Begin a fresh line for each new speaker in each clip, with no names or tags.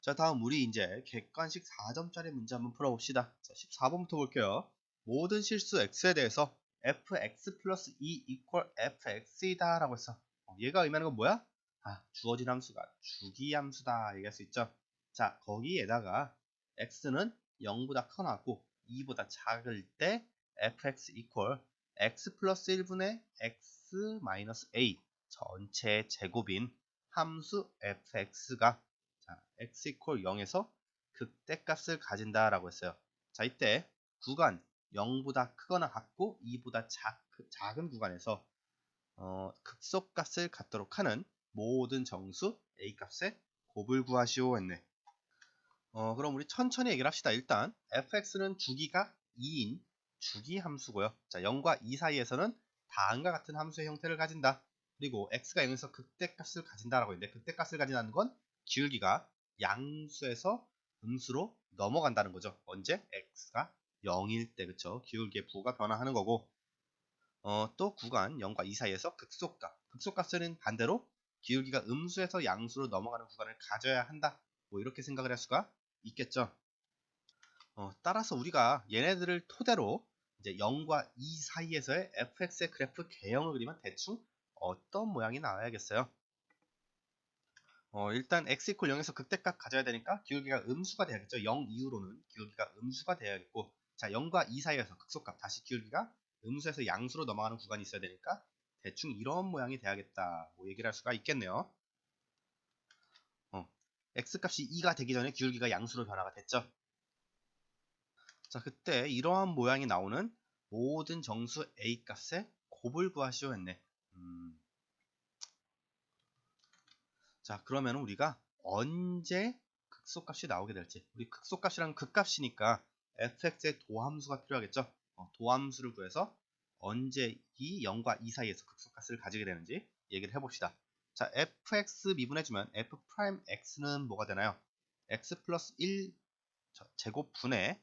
자, 다음 우리 이제 객관식 4점짜리 문제 한번 풀어봅시다. 자, 14번부터 볼게요. 모든 실수 x에 대해서 fx 플러스 2 equal fx이다 라고 했어. 얘가 의미하는 건 뭐야? 주어진 함수가 주기함수다 얘기할 수 있죠. 자, 거기에다가 x는 0보다 크거나 같고 2보다 작을 때 fx equal x 플러스 1분의 x 마이너스 a 전체 제곱인 함수 fx가 x equal 0에서 극대값을 가진다라고 했어요. 자, 이때 구간 0보다 크거나 같고 2보다 작은 구간에서 극소값을 갖도록 하는 모든 정수 a 값의 곱을 구하시오 했네. 그럼 우리 천천히 얘기를 합시다. 일단 fx는 주기가 2인 주기 함수고요. 자, 0과 2 사이에서는 다음과 같은 함수의 형태를 가진다. 그리고 x가 0에서 극대값을 가진다라고 했는데 극대값을 가진다는 건 기울기가 양수에서 음수로 넘어간다는 거죠. 언제? x가 0일 때, 그쵸? 기울기의 부가 변화하는 거고, 또 구간 0과 2 사이에서 극소값은 반대로 기울기가 음수에서 양수로 넘어가는 구간을 가져야 한다. 뭐 이렇게 생각을 할 수가 있겠죠. 따라서 우리가 얘네들을 토대로 이제 0과 2 사이에서의 fx의 그래프 개형을 그리면 대충 어떤 모양이 나와야겠어요. 일단 x 이퀄 0에서 극대값 가져야 되니까 기울기가 음수가 돼야겠죠. 0 이후로는 기울기가 음수가 돼야겠고, 자, 0과 2 사이에서 극소값 다시 기울기가 음수에서 양수로 넘어가는 구간이 있어야 되니까 대충 이런 모양이 돼야겠다, 뭐 얘기를 할 수가 있겠네요. x값이 2가 되기 전에 기울기가 양수로 변화가 됐죠. 자, 그때 이러한 모양이 나오는 모든 정수 a 값의 곱을 구하시오 했네. 자, 그러면 우리가 언제 극소값이 나오게 될지, 우리 극소값이란 극값이니까 fx의 도함수가 필요하겠죠. 도함수를 구해서 언제 이 0과 2 사이에서 극소값을 가지게 되는지 얘기를 해봅시다. 자, fx 미분해주면 f'x는 뭐가 되나요? x 플러스 1 제곱 분의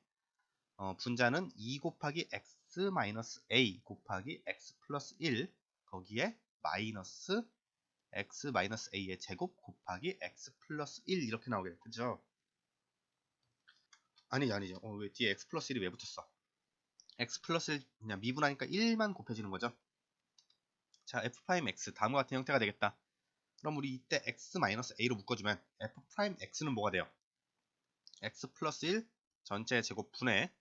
분자는 2 곱하기 x 마이너스 a 곱하기 x 플러스 1 거기에 마이너스 x 마이너스 a의 제곱 곱하기 x 플러스 1 이렇게 나오게 되죠. 아니죠. 왜 뒤에 x 플러스 1이 왜 붙었어? x 플러스 1 그냥 미분하니까 1만 곱해지는 거죠. 자, f'x 다음과 같은 형태가 되겠다. 그럼 우리 이때 x 마이너스 a로 묶어주면 f'x는 뭐가 돼요? x 플러스 1 전체 제곱 분의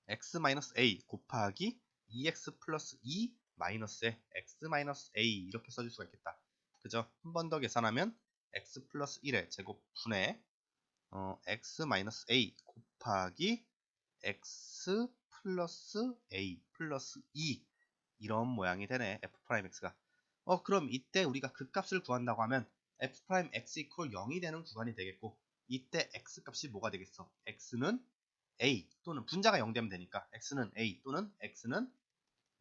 x 마이너스 a 곱하기 2x 플러스 2 마이너스에 x 마이너스 a 이렇게 써줄 수가 있겠다. 그죠? 한 번 더 계산하면 x 플러스 1의 제곱 분의 x 마이너스 a 곱하기 x 플러스 a 플러스 2 이런 모양이 되네. f'x가. 그럼 이때 우리가 그 값을 구한다고 하면 f'x 이퀄 0이 되는 구간이 되겠고, 이때 x 값이 뭐가 되겠어? x는 a 또는 분자가 0 되면 되니까 x는 a 또는 x는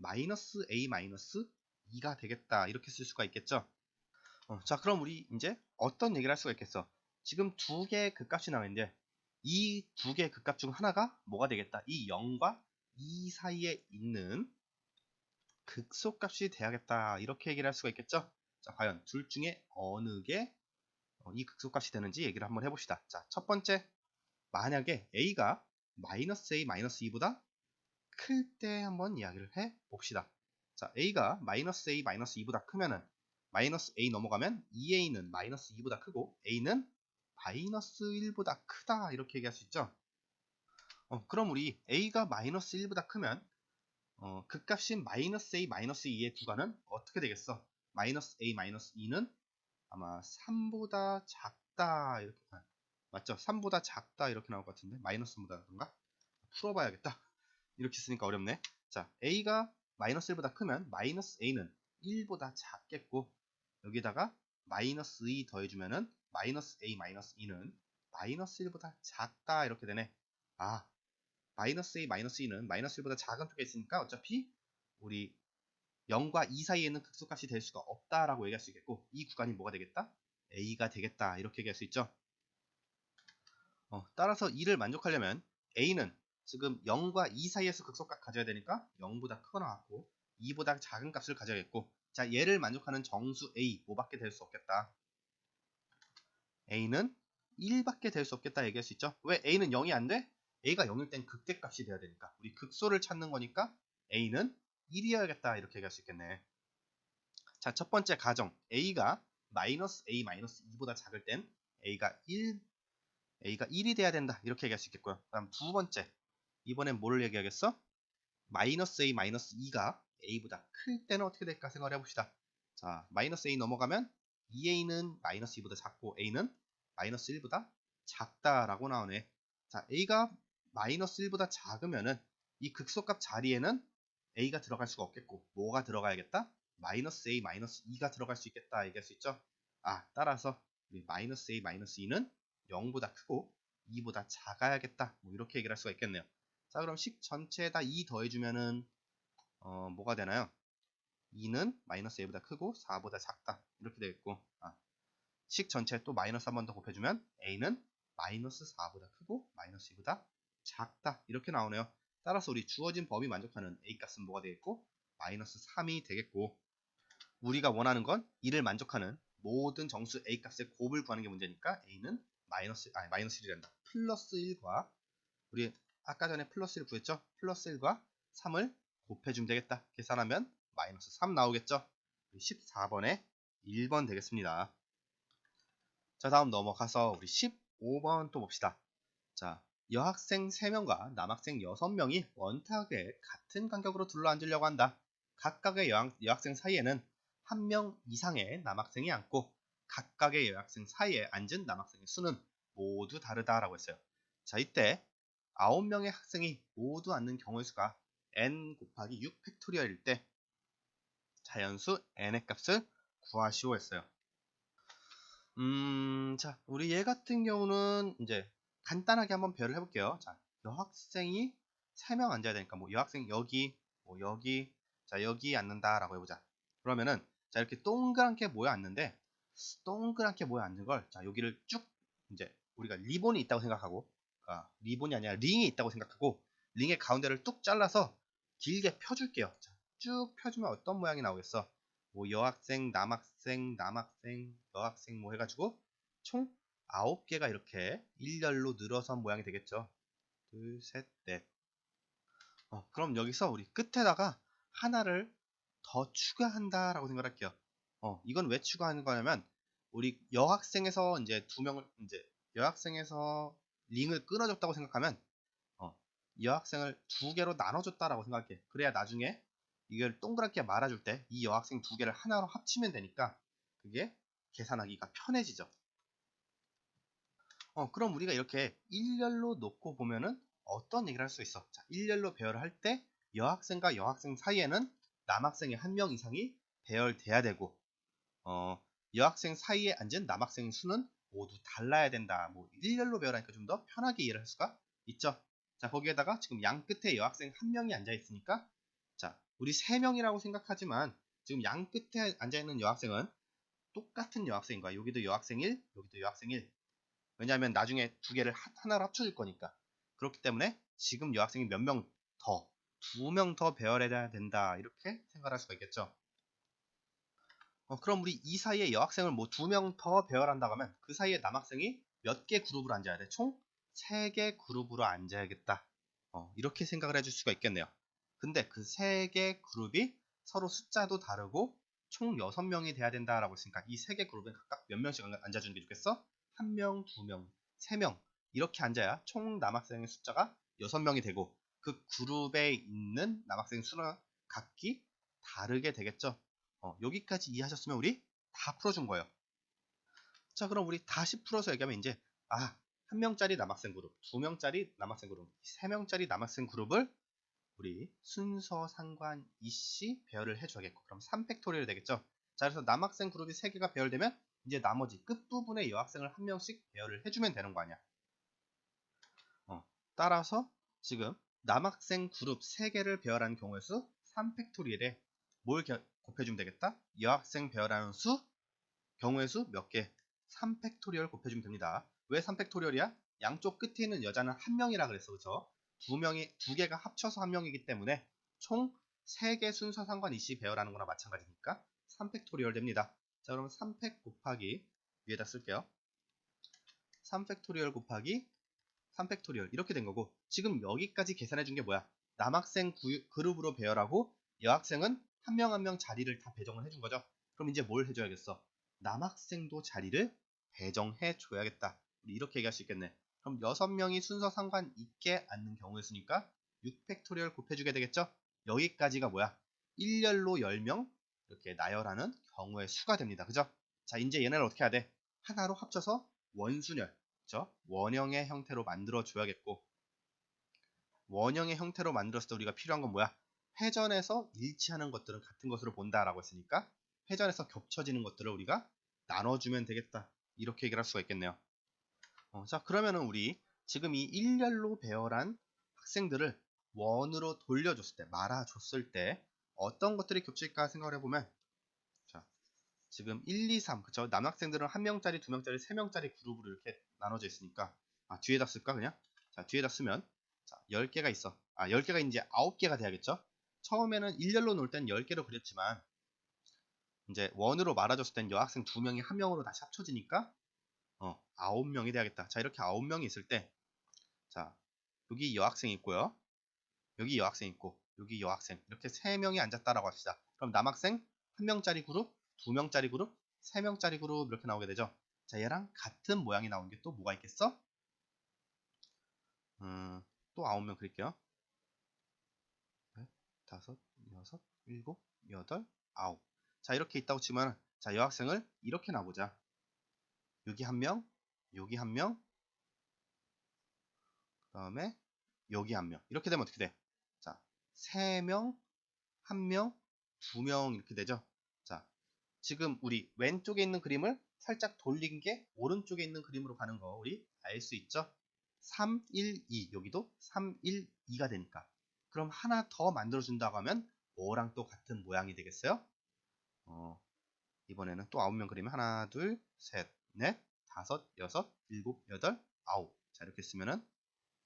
마이너스 a 마이너스 2가 되겠다, 이렇게 쓸 수가 있겠죠. 자, 그럼 우리 이제 어떤 얘기를 할 수가 있겠어? 지금 두 개의 극값이 나오는데 이 두 개의 극값 중 하나가 뭐가 되겠다? 이 0과 2 사이에 있는 극소값이 돼야겠다, 이렇게 얘기를 할 수가 있겠죠. 자, 과연 둘 중에 어느 게 이 극소값이 되는지 얘기를 한번 해봅시다. 자, 첫 번째, 만약에 a가 마이너스 a 마이너스 2보다 클 때 한번 이야기를 해봅시다. 자, a가 마이너스 a 마이너스 2보다 크면은 마이너스 a 넘어가면 2a는 마이너스 2보다 크고 a는 마이너스 1보다 크다, 이렇게 얘기할 수 있죠. 그럼 우리 a가 마이너스 1보다 크면 극값인 마이너스 a 마이너스 2의 구간은 어떻게 되겠어? 마이너스 a 마이너스 2는 아마 3보다 작다, 이렇게 맞죠? 3보다 작다 이렇게 나올 것 같은데 마이너스 3보다 그런가? 풀어봐야겠다. 이렇게 쓰니까 어렵네. 자, a가 마이너스 1보다 크면 마이너스 a는 1보다 작겠고, 여기다가 마이너스 2 더해주면은 마이너스 a 마이너스 2는 마이너스 1보다 작다, 이렇게 되네. 마이너스 a 마이너스 2는 마이너스 1보다 작은 쪽에 있으니까 어차피 우리 0과 2 사이에 있는 극소값이 될 수가 없다라고 얘기할 수 있겠고, 이 구간이 뭐가 되겠다? a가 되겠다, 이렇게 얘기할 수 있죠. 따라서 이를 만족하려면 a는 지금 0과 2 사이에서 극소값 가져야 되니까 0보다 크거나 같고 2보다 작은 값을 가져야겠고, 자, 얘를 만족하는 정수 a 뭐밖에 될 수 없겠다. a는 1밖에 될 수 없겠다 얘기할 수 있죠. 왜 a는 0이 안 돼? a가 0일 땐 극대값이 돼야 되니까. 우리 극소를 찾는 거니까 a는 1이어야겠다 이렇게 얘기할 수 있겠네. 자, 첫 번째 가정 a가 마이너스 a 마이너스 2보다 작을 땐 a가 1이 돼야 된다 이렇게 얘기할 수 있겠고요. 그다음 두 번째, 이번엔 뭐를 얘기하겠어? 마이너스 a 마이너스 2가 a보다 클 때는 어떻게 될까 생각을 해봅시다. 자, 마이너스 a 넘어가면 2a는 마이너스 2보다 작고 a는 마이너스 1보다 작다라고 나오네. 자, a가 마이너스 1보다 작으면은 이 극소값 자리에는 a가 들어갈 수가 없겠고 뭐가 들어가야겠다? 마이너스 a 마이너스 2가 들어갈 수 있겠다 얘기할 수 있죠. 따라서 우리 마이너스 a 마이너스 2는 0보다 크고 2보다 작아야겠다 뭐 이렇게 얘기를 할 수가 있겠네요. 자, 그럼 식 전체에다 2 더해주면은 뭐가 되나요? 2는 마이너스 a보다 크고 4보다 작다 이렇게 되겠고, 식 전체에 또 마이너스 한 번 더 곱해주면 a는 마이너스 4보다 크고 마이너스 2보다 작다 이렇게 나오네요. 따라서 우리 주어진 범위 만족하는 a 값은 뭐가 되겠고? 마이너스 3이 되겠고, 우리가 원하는 건 이를 만족하는 모든 정수 a 값의 곱을 구하는 게 문제니까 a는 마이너스 1이 된다. 플러스 1과 우리 아까 전에 플러스 1 구했죠? 플러스 1과 3을 곱해주면 되겠다. 계산하면 마이너스 3 나오겠죠? 14번에 1번 되겠습니다. 자, 다음 넘어가서 우리 15번 또 봅시다. 자, 여학생 3명과 남학생 6명이 원탁에 같은 간격으로 둘러앉으려고 한다. 각각의 여학생 사이에는 한 명 이상의 남학생이 앉고 각각의 여학생 사이에 앉은 남학생의 수는 모두 다르다라고 했어요. 자, 이때 9명의 학생이 모두 앉는 경우의 수가 n 곱하기 6 팩토리얼일 때 자연수 n의 값을 구하시오 했어요. 자, 우리 얘 같은 경우는 이제 간단하게 한번 배열을 해볼게요. 자, 여학생이 3명 앉아야 되니까 뭐 여학생 여기, 뭐 여기, 자 여기 앉는다라고 해보자. 그러면은 자 이렇게 동그랗게 모여 앉는데, 동그랗게 모여 앉는 걸 자 여기를 쭉 이제 우리가 리본이 있다고 생각하고, 리본이 아니라 링이 있다고 생각하고 링의 가운데를 뚝 잘라서 길게 펴줄게요. 자, 쭉 펴주면 어떤 모양이 나오겠어? 뭐 여학생, 남학생, 남학생, 여학생 뭐 해가지고 총 9개가 이렇게 일렬로 늘어선 모양이 되겠죠. 둘, 셋, 넷. 그럼 여기서 우리 끝에다가 하나를 더 추가한다라고 생각할게요. 이건 왜 추가하는 거냐면 우리 여학생에서 이제 두 명을 이제 여학생에서 링을 끊어줬다고 생각하면 여학생을 두 개로 나눠줬다라고 생각해. 그래야 나중에 이걸 동그랗게 말아줄 때 이 여학생 두 개를 하나로 합치면 되니까 그게 계산하기가 편해지죠. 그럼 우리가 이렇게 일렬로 놓고 보면은 어떤 얘기를 할 수 있어? 자, 일렬로 배열을 할 때 여학생과 여학생 사이에는 남학생이 한 명 이상이 배열돼야 되고, 여학생 사이에 앉은 남학생의 수는 모두 달라야 된다. 뭐 일렬로 배열하니까 좀 더 편하게 이해를 할 수가 있죠. 자, 거기에다가 지금 양 끝에 여학생 한 명이 앉아 있으니까, 자, 우리 세 명이라고 생각하지만 지금 양 끝에 앉아 있는 여학생은 똑같은 여학생인 거야. 여기도 여학생 1, 여기도 여학생 1. 왜냐하면 나중에 두 개를 하나로 합쳐줄 거니까. 그렇기 때문에 지금 여학생이 몇 명 더, 2명 더 배열해야 된다 이렇게 생각할 수가 있겠죠. 그럼 우리 이 사이에 여학생을 뭐 2명 더 배열한다고 하면 그 사이에 남학생이 몇 개 그룹으로 앉아야 돼? 총 3개 그룹으로 앉아야겠다. 이렇게 생각을 해줄 수가 있겠네요. 근데 그 3개 그룹이 서로 숫자도 다르고 총 6명이 돼야 된다라고 했으니까 이 3개 그룹에 각각 몇 명씩 앉아주는 게 좋겠어? 1명, 2명, 3명 이렇게 앉아야 총 남학생의 숫자가 6명이 되고 그 그룹에 있는 남학생 수는 각기 다르게 되겠죠. 여기까지 이해하셨으면 우리 다 풀어준 거예요. 자, 그럼 우리 다시 풀어서 얘기하면 이제 한 명짜리 남학생 그룹, 2명짜리 남학생 그룹, 3명짜리 남학생 그룹을 우리 순서 상관 이씨 배열을 해줘야겠고, 그럼 3팩토리얼 되겠죠. 자, 그래서 남학생 그룹이 3개가 배열되면 이제 나머지 끝부분에 여학생을 한 명씩 배열을 해주면 되는 거 아니야. 따라서 지금 남학생 그룹 3개를 배열하는 경우의 수 3팩토리얼에 뭘 곱해주면 되겠다? 여학생 배열하는 수, 경우의 수 몇 개? 3팩토리얼 곱해주면 됩니다. 왜 3팩토리얼이야? 양쪽 끝에 있는 여자는 한 명이라 그랬어, 그쵸? 두 개가 합쳐서 한 명이기 때문에 총 3개 순서 상관 이씨 배열하는 거나 마찬가지니까 3팩토리얼 됩니다. 자, 그러면 3팩 곱하기 위에다 쓸게요. 3팩토리얼 곱하기 3팩토리얼 이렇게 된 거고, 지금 여기까지 계산해 준 게 뭐야? 남학생 그룹으로 배열하고 여학생은 한 명 한 명 자리를 다 배정을 해준 거죠. 그럼 이제 뭘 해줘야겠어? 남학생도 자리를 배정해 줘야겠다. 우리 이렇게 얘기할 수 있겠네. 그럼 6명이 순서 상관 있게 앉는 경우였으니까 6팩토리얼 곱해주게 되겠죠? 여기까지가 뭐야? 1열로 10명 이렇게 나열하는 경우의 수가 됩니다. 그죠? 자, 이제 얘네를 어떻게 해야 돼? 하나로 합쳐서 원순열, 그죠? 원형의 형태로 만들어 줘야겠고, 원형의 형태로 만들었을 때 우리가 필요한 건 뭐야? 회전에서 일치하는 것들은 같은 것으로 본다라고 했으니까 회전에서 겹쳐지는 것들을 우리가 나눠주면 되겠다. 이렇게 얘기를 할 수가 있겠네요. 자, 그러면은 우리 지금 이 1열로 배열한 학생들을 원으로 돌려줬을 때, 말아줬을 때 어떤 것들이 겹칠까 생각을 해보면, 자, 지금 1, 2, 3, 그쵸? 남학생들은 1명짜리, 2명짜리, 3명짜리 그룹으로 이렇게 나눠져 있으니까, 뒤에다 쓸까 그냥? 자, 뒤에다 쓰면, 자, 10개가 있어. 10개가 이제 9개가 돼야겠죠? 처음에는 1열로 놓을 땐 10개로 그렸지만, 이제 원으로 말아줬을 땐 여학생 2명이 1명으로 다시 합쳐지니까 9명이 돼야겠다. 자, 이렇게 9명이 있을 때, 자, 여기 여학생이 있고요. 여기 여학생 있고, 여기 여학생. 이렇게 3명이 앉았다라고 합시다. 그럼 남학생 1명짜리 그룹, 2명짜리 그룹, 3명짜리 그룹 이렇게 나오게 되죠. 자, 얘랑 같은 모양이 나온 게 또 뭐가 있겠어? 또 9명 그릴게요. 5, 6, 7, 8, 9. 자, 이렇게 있다고 치면, 자, 여학생을 이렇게 놔보자. 여기 1명, 여기 1명, 그 다음에 여기 1명. 이렇게 되면 어떻게 돼? 자, 3명, 1명, 2명 이렇게 되죠. 자, 지금 우리 왼쪽에 있는 그림을 살짝 돌린 게 오른쪽에 있는 그림으로 가는 거 우리 알 수 있죠? 3, 1, 2 여기도 3, 1, 2가 되니까, 그럼 하나 더 만들어준다고 하면 뭐랑 또 같은 모양이 되겠어요? 이번에는 또 9명 그리면 하나, 둘, 셋, 넷, 다섯, 여섯, 일곱, 여덟, 아홉. 자, 이렇게 쓰면은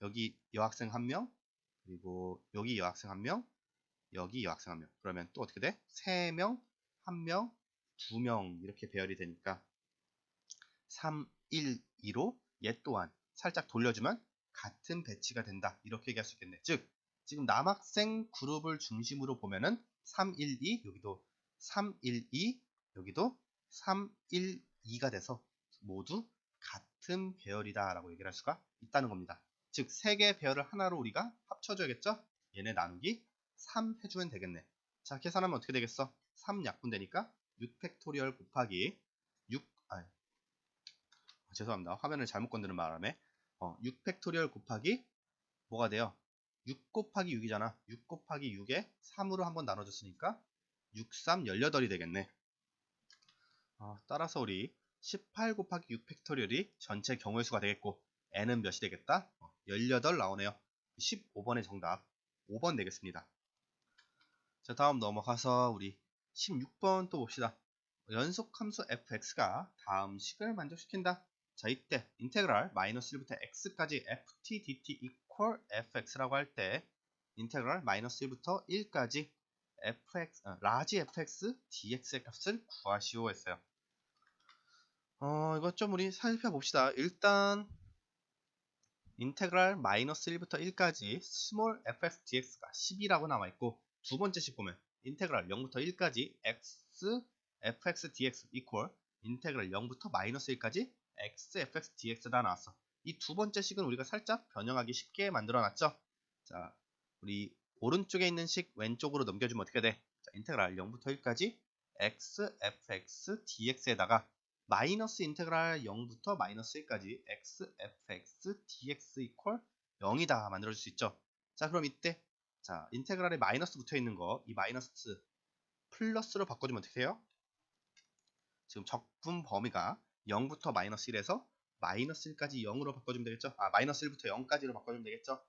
여기 여학생 1명, 그리고 여기 여학생 1명, 여기 여학생 1명. 그러면 또 어떻게 돼? 3명, 1명, 2명 이렇게 배열이 되니까 3, 1, 2로 얘 또한 살짝 돌려주면 같은 배치가 된다. 이렇게 얘기할 수 있겠네. 즉, 지금 남학생 그룹을 중심으로 보면은 3, 1, 2 여기도 3, 1, 2 여기도 3, 1, 2가 돼서 모두 같은 배열이다 라고 얘기를 할 수가 있다는 겁니다. 즉, 3개의 배열을 하나로 우리가 합쳐줘야겠죠? 얘네 나누기 3 해주면 되겠네. 자, 계산하면 어떻게 되겠어? 3 약분되니까 6팩토리얼 곱하기 6, 죄송합니다. 화면을 잘못 건드는 바람에 6팩토리얼 곱하기 뭐가 돼요? 6 곱하기 6이잖아. 6 곱하기 6에 3으로 한번 나눠줬으니까 6, 3, 18이 되겠네. 따라서 우리 18 곱하기 6 팩토리얼이 전체 경우의 수가 되겠고, n은 몇이 되겠다? 18 나오네요. 15번의 정답 5번 되겠습니다. 자, 다음 넘어가서 우리 16번 또 봅시다. 연속함수 fx가 다음 식을 만족시킨다. 자, 이때 인테그랄 마이너스 1부터 x까지 ft dt equal fx라고 할 때 인테그랄 마이너스 1부터 1까지 fx, 라지 fx dx의 값을 구하시오 했어요. 이것 좀 우리 살펴봅시다. 일단 인테그랄 마이너스 1부터 1까지 스몰 fx dx가 10이라고 나와있고, 두 번째 식 보면 인테그랄 0부터 1까지 x fx dx equal 인테그랄 0부터 마이너스 1까지 x fx dx가 나왔어. 이 두 번째 식은 우리가 살짝 변형하기 쉽게 만들어 놨죠. 자, 우리 오른쪽에 있는 식 왼쪽으로 넘겨주면 어떻게 돼? 자, 인테그랄 0부터 1까지 x fx dx에다가 마이너스 인테그랄 0부터 마이너스 1까지 x fx dx equal 0이다 만들어줄 수 있죠. 자, 그럼 이때 자, 인테그랄에 마이너스 붙어 있는 거 이 마이너스 플러스로 바꿔주면 어떻게 해요? 지금 적분 범위가 0부터 마이너스 1에서 마이너스 1까지 0으로 바꿔주면 되겠죠? 마이너스 1부터 0까지로 바꿔주면 되겠죠?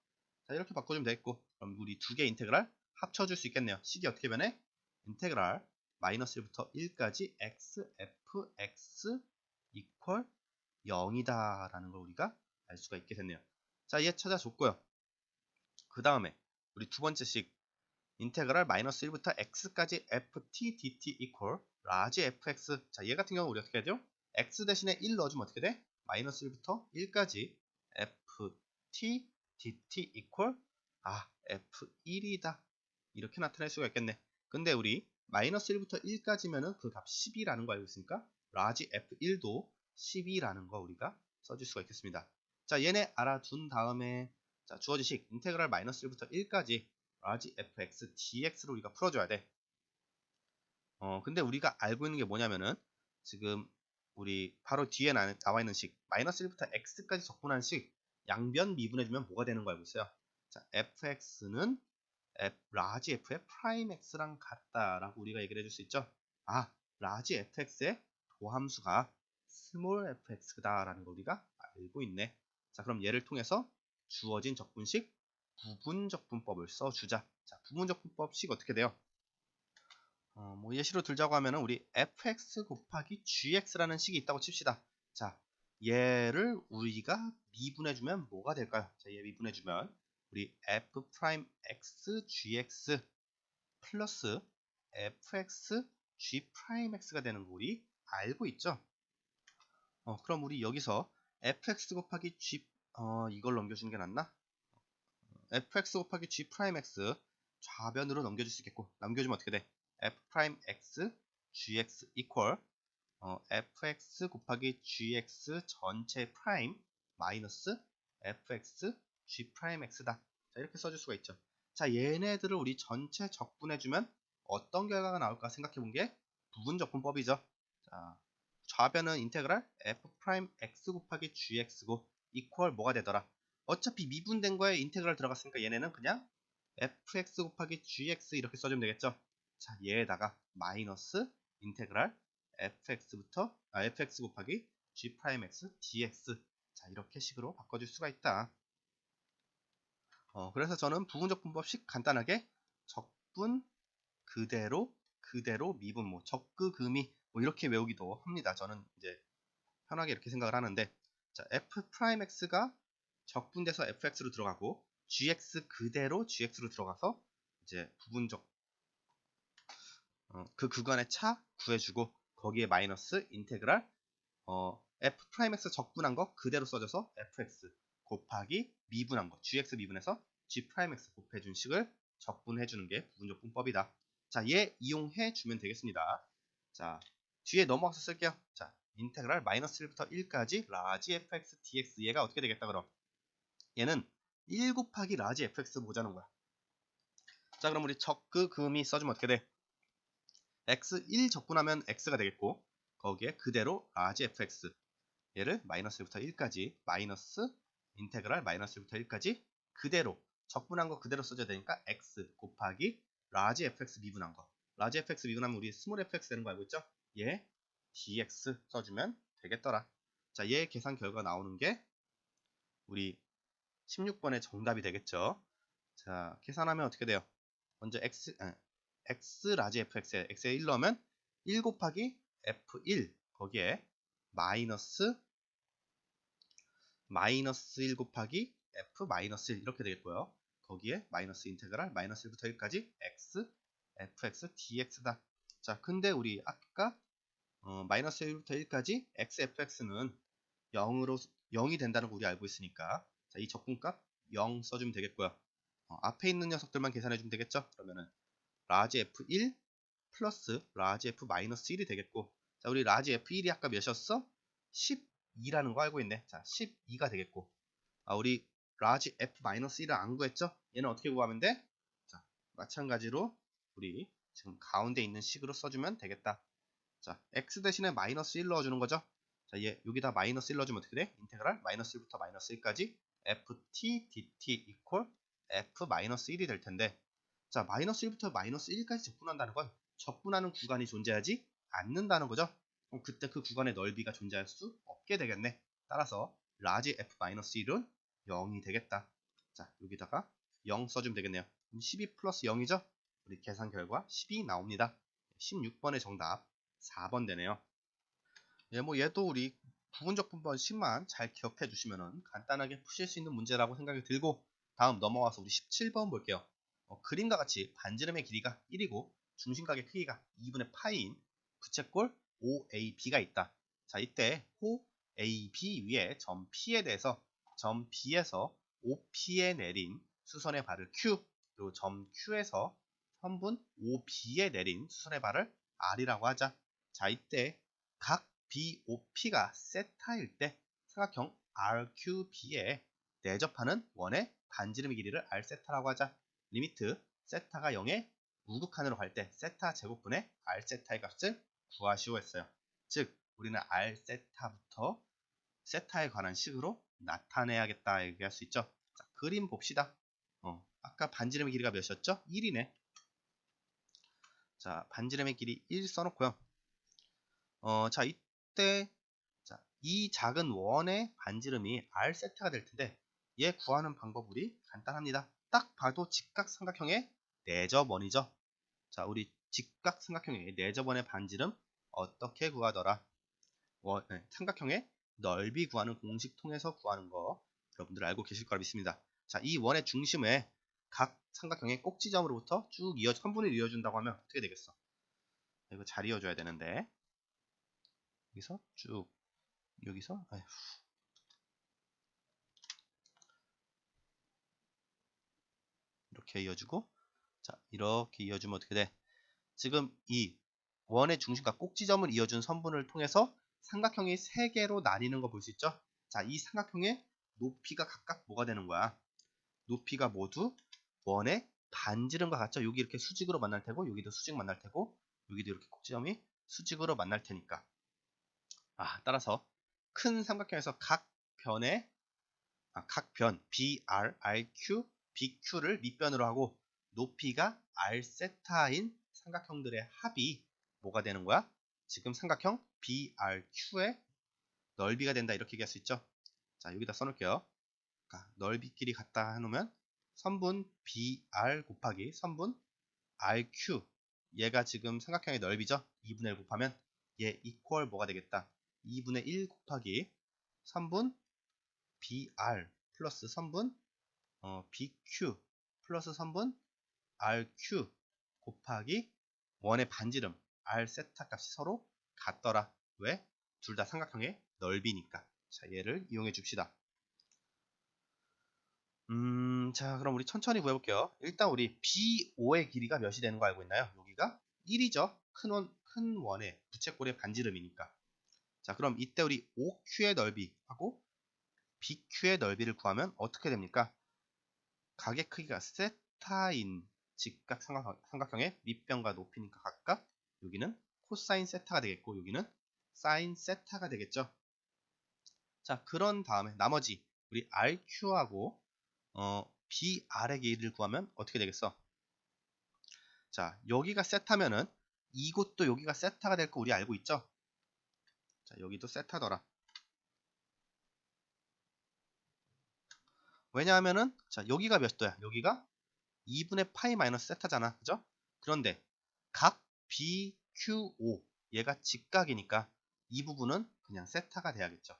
자, 이렇게 바꿔주면 되겠고, 그럼 우리 두 개 인테그랄 합쳐줄 수 있겠네요. 식이 어떻게 변해? 인테그랄 마이너스 1부터 1까지 x fx equal 0이다 라는 걸 우리가 알 수가 있게 됐네요. 자, 얘 찾아줬고요. 그 다음에 우리 두 번째 식 인테그랄 마이너스 1부터 x까지 ft dt equal 라지 fx. 자, 얘 같은 경우 우리 어떻게 하죠? x 대신에 1 넣어주면 어떻게 돼? 마이너스 1부터 1까지 ft dt equal f1이다. 이렇게 나타낼 수가 있겠네. 근데 우리 마이너스 1부터 1까지면은 그 값 10이라는 거 알고 있으니까 라지 f1도 10이라는 거 우리가 써줄 수가 있겠습니다. 자, 얘네 알아둔 다음에 자, 주어진 식 인테그랄 마이너스 1부터 1까지 라지 fx dx로 우리가 풀어줘야 돼. 근데 우리가 알고 있는 게 뭐냐면은 지금 우리 바로 뒤에 나와 있는 식 마이너스 1부터 x까지 적분한 식 양변 미분해주면 뭐가 되는 거 알고 있어요. 자, fx는 라지 f의 프라임 x랑 같다라고 우리가 얘기를 해줄 수 있죠. 라지 fx의 도함수가 스몰 fx다라는 걸 우리가 알고 있네. 자, 그럼 얘를 통해서 주어진 적분식 부분적분법을 써주자. 자, 부분적분법식 어떻게 돼요? 뭐 예시로 들자고 하면은 우리 fx 곱하기 gx라는 식이 있다고 칩시다. 자, 얘를 우리가 미분해주면 뭐가 될까요? 자, 얘 미분해주면 우리 f'x gx 플러스 fx g'x가 되는 거 우리 알고 있죠? 그럼 우리 여기서 fx 곱하기 g 이걸 넘겨주는 게 낫나? fx 곱하기 g'x 좌변으로 넘겨줄 수 있겠고 남겨주면 어떻게 돼? f'x gx equal fx 곱하기 gx 전체 프라임 마이너스 fx g'x다. 자, 이렇게 써줄 수가 있죠. 자, 얘네들을 우리 전체 적분해주면 어떤 결과가 나올까 생각해본 게 부분적분법이죠. 자, 좌변은 인테그랄 f'x 곱하기 gx고 equal 뭐가 되더라? 어차피 미분된 거에 인테그랄 들어갔으니까 얘네는 그냥 fx 곱하기 gx 이렇게 써주면 되겠죠. 자, 얘에다가 마이너스 인테그랄 fx 곱하기 g'x dx 자, 이렇게 식으로 바꿔줄 수가 있다. 그래서 저는 부분적분법식 간단하게 적분 그대로 미분 뭐 적그금이 뭐 이렇게 외우기도 합니다. 저는 이제 편하게 이렇게 생각을 하는데 자, f'x가 적분돼서 fx로 들어가고 gx 그대로 gx로 들어가서 이제 부분적 그 구간의 차 구해주고 거기에 마이너스 인테그랄 f'x 적분한 거 그대로 써줘서 fx 곱하기 미분한 거 gx 미분해서 g'x 곱해준 식을 적분해주는 게 부분적분법이다. 자, 얘 이용해 주면 되겠습니다. 자, 뒤에 넘어가서 쓸게요. 자, 인테그랄 마이너스 1부터 1까지 라지 fx dx 얘가 어떻게 되겠다 그럼? 얘는 1 곱하기 라지 fx 보자는 거야. 자, 그럼 우리 적그금이 써주면 어떻게 돼? x1 적분하면 x가 되겠고 거기에 그대로 라지 fx 얘를 마이너스 1부터 1까지 마이너스 인테그랄 마이너스 1부터 1까지 그대로 적분한 거 그대로 써줘야 되니까 x 곱하기 라지 fx 미분한 거 라지 fx 미분하면 우리 스몰 fx 되는 거 알고 있죠? 얘 dx 써주면 되겠더라. 자, 얘 계산 결과 나오는 게 우리 16번의 정답이 되겠죠. 자, 계산하면 어떻게 돼요? 먼저 x 라지 fx에 x에 1 넣으면 1 곱하기 f1 거기에 마이너스 1 곱하기 f 마이너스 1 이렇게 되겠고요. 거기에 마이너스 인테그랄 마이너스 1부터 1까지 x fx dx다. 자, 근데 우리 아까 마이너스 1부터 1까지 x fx는 0이 된다는 거 우리 알고 있으니까 자, 이 적분값 0 써주면 되겠고요. 앞에 있는 녀석들만 계산해주면 되겠죠. 그러면은 라지 f1 플러스 라지 f 마이너스 1이 되겠고 자, 우리 라지 f1이 아까 몇이었어? 12라는 거 알고 있네. 자, 12가 되겠고 우리 라지 f 마이너스 1을 안 구했죠? 얘는 어떻게 구하면 돼? 자, 마찬가지로 우리 지금 가운데 있는 식으로 써주면 되겠다. 자, x 대신에 마이너스 1 넣어주는 거죠. 자, 얘 여기다 마이너스 1 넣어주면 어떻게 돼? 인테그랄 마이너스 1부터 마이너스 1까지 ft dt equal f 마이너스 1이 될 텐데 자, 마이너스 1부터 마이너스 1까지 적분한다는 건 적분하는 구간이 존재하지 않는다는 거죠. 그럼 그때 그 구간의 넓이가 존재할 수 없게 되겠네. 따라서 라지 f-1은 0이 되겠다. 자, 여기다가 0 써주면 되겠네요. 12 플러스 0이죠? 우리 계산 결과 10이 나옵니다. 16번의 정답 4번 되네요. 예, 뭐 얘도 우리 부분적분법식만 잘 기억해 주시면 간단하게 푸실 수 있는 문제라고 생각이 들고 다음 넘어와서 우리 17번 볼게요. 그림과 같이 반지름의 길이가 1이고 중심각의 크기가 2분의 파이인 부채꼴 OAB가 있다. 자, 이때 호 A, B 위에 점 P에 대해서 점 B에서 OP에 내린 수선의 발을 Q, 그리고 점 Q에서 선분 OB에 내린 수선의 발을 R이라고 하자. 자, 이때 각 BOP가 세타일 때 삼각형 RQB에 내접하는 원의 반지름의 길이를 R세타라고 하자. 리미트 세타가 0에 우극한으로 갈 때 세타 제곱분의 R세타의 값을 구하시오 했어요. 즉 우리는 R세타부터 세타에 관한 식으로 나타내야겠다 얘기할 수 있죠. 자, 그림 봅시다. 아까 반지름의 길이가 몇이었죠? 1이네. 자, 반지름의 길이 1 써놓고요. 자, 이때 자, 이 작은 원의 반지름이 R세타가 될 텐데 얘 구하는 방법 우리 간단합니다. 딱 봐도 직각삼각형의 내접원이죠. 자, 우리 직각삼각형의 내접원의 반지름 어떻게 구하더라? 삼각형의 넓이 구하는 공식 통해서 구하는 거 여러분들 알고 계실 거라 믿습니다. 자, 이 원의 중심에 각 삼각형의 꼭지점으로부터 쭉 선분을 이어준다고 하면 어떻게 되겠어? 이거 잘 이어줘야 되는데 여기서 쭉 여기서 이렇게 이어주고 자 이렇게 이어주면 어떻게 돼? 지금 이 원의 중심과 꼭지점을 이어준 선분을 통해서 삼각형이 3개로 나뉘는 거 볼 수 있죠? 자, 이 삼각형의 높이가 각각 뭐가 되는 거야? 높이가 모두 원의 반지름과 같죠? 여기 이렇게 수직으로 만날 테고 여기도 수직 만날 테고 여기도 이렇게 꼭지점이 수직으로 만날 테니까 따라서 큰 삼각형에서 각 변 BR, RQ, BQ를 밑변으로 하고 높이가 R세타인 삼각형들의 합이 뭐가 되는 거야? 지금 삼각형 BRQ의 넓이가 된다 이렇게 얘기할 수 있죠. 자, 여기다 써놓을게요. 넓이끼리 같다 해놓으면 선분 BR 곱하기 선분 RQ 얘가 지금 삼각형의 넓이죠. 2분의 1 곱하면 얘 이퀄 뭐가 되겠다. 2분의 1 곱하기 선분 BR 플러스 선분 BQ 플러스 선분 RQ 곱하기 원의 반지름 R세타 값이 서로 같더라. 왜? 둘 다 삼각형의 넓이니까. 자, 얘를 이용해 줍시다. 자, 그럼 우리 천천히 구해볼게요. 일단 우리 BO의 길이가 몇이 되는 거 알고 있나요? 여기가 1이죠. 큰 원의 부채꼴의 반지름이니까. 자, 그럼 이때 우리 OQ의 넓이하고 BQ의 넓이를 구하면 어떻게 됩니까? 각의 크기가 세타인 직각 삼각형의 밑변과 높이니까 각각 여기는 코사인 세타가 되겠고 여기는 사인 세타가 되겠죠. 자, 그런 다음에 나머지 우리 RQ하고 BR의 길이를 구하면 어떻게 되겠어? 자, 여기가 세타면은 이곳도 여기가 세타가 될 거 우리 알고 있죠? 자, 여기도 세타더라. 왜냐하면은 자, 여기가 몇 도야? 여기가 2분의 파이 마이너스 세타잖아. 그죠? 그런데 각 BQO 얘가 직각이니까 이 부분은 그냥 세타가 돼야겠죠.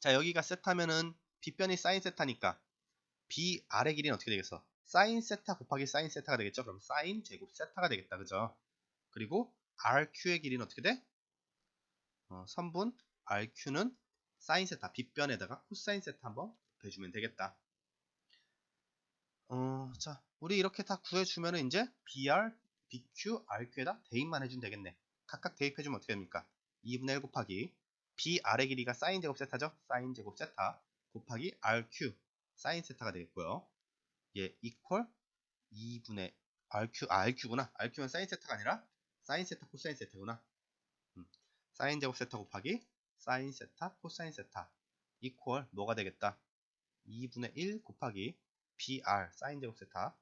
자, 여기가 세타면은 빗변이 사인 세타니까 BR의 길이는 어떻게 되겠어? 사인 세타 곱하기 사인 세타가 되겠죠? 그럼 사인 제곱 세타가 되겠다. 그죠? 그리고 RQ의 길이는 어떻게 돼? 선분 RQ는 사인 세타 빗변에다가 코사인 세타 한번 곱해주면 되겠다. 자, 우리 이렇게 다 구해주면은 이제 BR, BQ, RQ에다 대입만 해주면 되겠네. 각각 대입해주면 어떻게 됩니까? 2분의 1 곱하기 BR의 길이가 사인 제곱 세타죠? 사인 제곱 세타 곱하기 RQ 사인 세타가 되겠고요. 얘 이퀄 2분의 RQ구나. RQ는 사인 세타가 아니라 사인 세타 코사인 세타구나. 사인 제곱 세타 곱하기 사인 세타 코사인 세타 이퀄 뭐가 되겠다? 2분의 1 곱하기 BR 사인 제곱 세타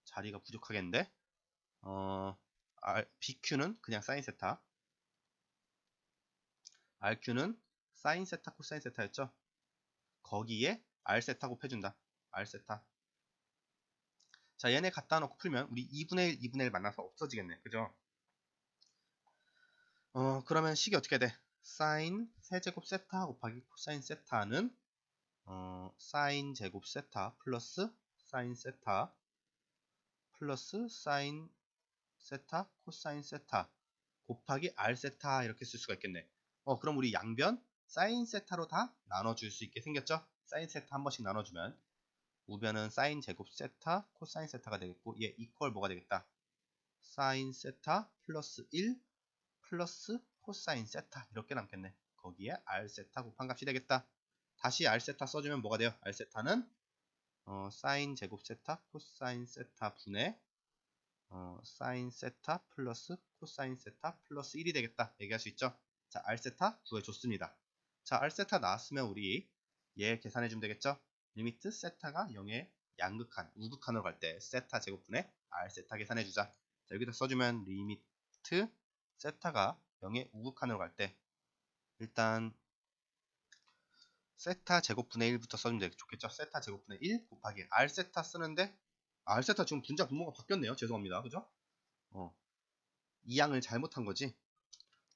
자리가 부족하겠는데 BQ는 그냥 사인 세타 RQ는 사인 세타 코사인 세타였죠. 거기에 R 세타 곱해준다. R 세타. 자, 얘네 갖다 놓고 풀면 우리 2분의 1, 2분의 1 만나서 없어지겠네. 그죠? 그러면 식이 어떻게 돼? 사인 세제곱 세타 곱하기 코사인 세타는 사인 제곱 세타 플러스 사인 세타 플러스 사인 세타 코사인 세타 곱하기 R 세타 이렇게 쓸 수가 있겠네. 그럼 우리 양변 사인 세타로 다 나눠줄 수 있게 생겼죠? 사인 세타 한 번씩 나눠주면 우변은 사인 제곱 세타 코사인 세타가 되겠고 얘 이퀄 뭐가 되겠다? 사인 세타 플러스 1 플러스 코사인 세타 이렇게 남겠네. 거기에 r 세타 곱한 값이 되겠다. 다시 r 세타 써주면 뭐가 돼요? r 세타는 사인 제곱 세타 코사인 세타 분의 사인 세타 플러스 코사인 세타 플러스 1이 되겠다. 얘기할 수 있죠? 자, r 세타 구해줬습니다. 자, r 세타 나왔으면 우리 얘 계산해주면 되겠죠? 리미트 세타가 0의 양극한, 우극한으로 갈 때 세타 제곱분의 r 세타 계산해주자. 자, 여기다 써주면 리미트 세타가 0의 우극한으로 갈 때 일단 세타 제곱분의 1부터 써주면 좋겠죠? 세타 제곱분의 1 곱하기 r 세타 쓰는데 r 세타 지금 분자 분모가 바뀌었네요. 죄송합니다. 그죠? 이 양을 잘못한 거지.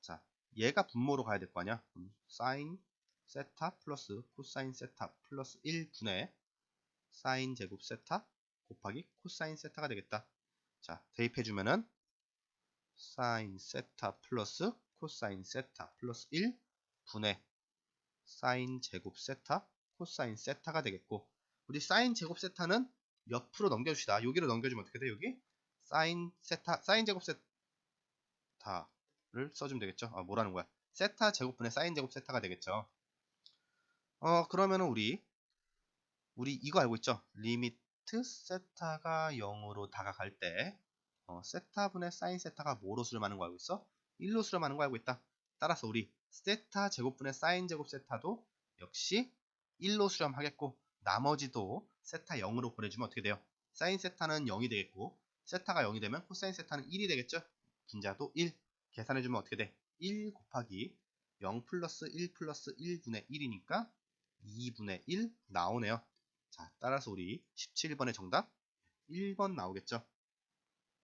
자, 얘가 분모로 가야 될 거 아니야? 사인 세타 플러스 코사인 세타 플러스 1분의 사인 제곱 세타 곱하기 코사인 세타가 되겠다. 자, 대입해주면은 사인 세타 플러스 코사인 세타 플러스 1분의 사인 제곱 세타 코사인 세타가 되겠고, 우리 사인 제곱 세타는 옆으로 넘겨줍시다. 여기로 넘겨주면 어떻게 돼? 여기 사인 세타 사인 제곱 세타를 써주면 되겠죠. 뭐라는 거야? 세타 제곱분의 사인 제곱 세타가 되겠죠. 그러면은 우리 이거 알고 있죠? 리미트 세타가 0으로 다가갈 때 세타분의 사인 세타가 뭐로 수렴하는 거 알고 있어? 1로 수렴하는 거 알고 있다. 따라서 우리 세타 제곱분의 사인 제곱 세타도 역시 1로 수렴하겠고, 나머지도 세타 0으로 보내주면 어떻게 돼요? 사인 세타는 0이 되겠고, 세타가 0이 되면 코사인 세타는 1이 되겠죠? 분자도 1 계산해주면 어떻게 돼? 1 곱하기 0 플러스 1 플러스 1분의 1이니까 2분의 1 나오네요. 자, 따라서 우리 17번의 정답 1번 나오겠죠?